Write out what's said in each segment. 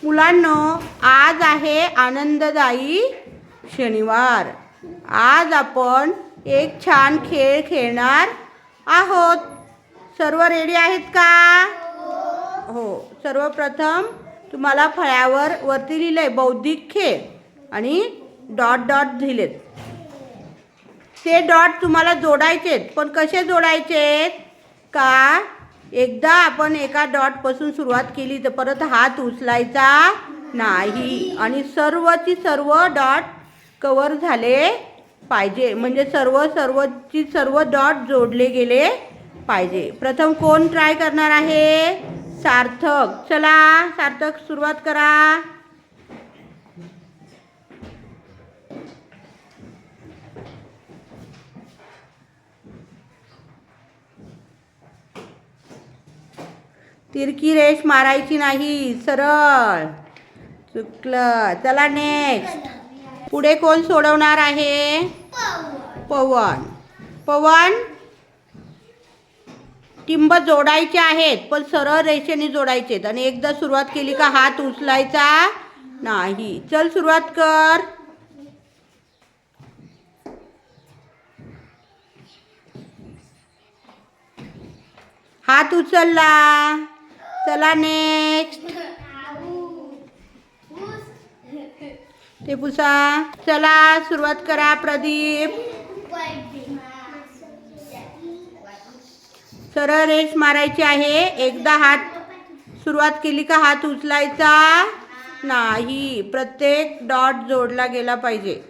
मुलांनो, आज आहे आनंददायी शनिवार. आज आपण एक छान खेळ खेळणार आहोत. सर्व रेडी आहेत का? हो. सर्वप्रथम तुम्हाला फळ्यावर वरती लिहिलंय बौद्धिक खेळ आणि डॉट डॉट दिलेत. ते डॉट तुम्हाला जोडायचेत. पण कसे जोडायचेत का? एकदा आपण एका डॉटपासून सुरुवात केली तर परत हात उचलायचा नाही आणि सर्वची सर्व डॉट कवर झाले पाहिजे. म्हणजे सर्व डॉट जोडले गेले पाहिजे. प्रथम कोण ट्राय करणार आहे? सार्थक. चला सार्थक, सुरुवात करा. तिरकी रेष मारायची नाही, सरळ. चुकलं. चला नेक्स्ट. पुढे कोण सोडवणार आहे? पवन. पवन, टिंब जोडायचे आहेत पण सरळ रेषेने जोडायचे आणि एकदा सुरुवात केली का हात उचलायचा नाही. चल सुरुवात कर. हात उचलला. चला नेक्स्ट. ते पुसा. चला सुरुवात करा. प्रदीप. सरळ रेष मारायची आहे. एकदा हात सुरुवात केली का हात उचलायचा नाही. प्रत्येक डॉट जोडला गेला पाहिजे.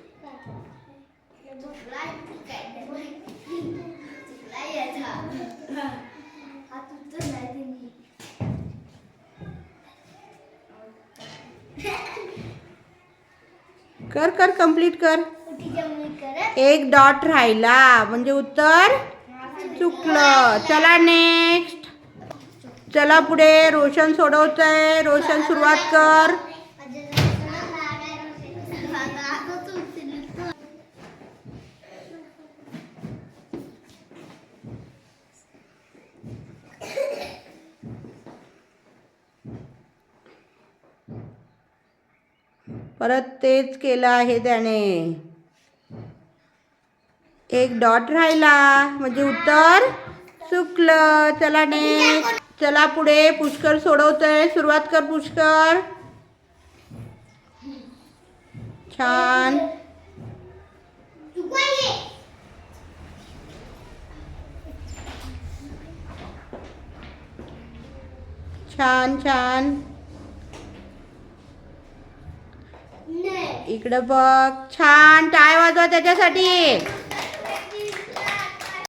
कर कर कंप्लीट कर. एक डॉट राहिला म्हणजे उत्तर चुकलं. चला नेक्स्ट. चला पुढे. रोशन सोडवतंय. रोशन सुरुवात कर. परत तेच केलं आहे त्याने. एक डॉट राहिला म्हणजे उत्तर चुकलं. चला नेक्स्ट. चला पुढे. पुष्कर सोडवतोय. सुरुवात कर पुष्कर. छान. छान छान. इकडं बघ. छान. टाळ्या वाजवा त्याच्यासाठी.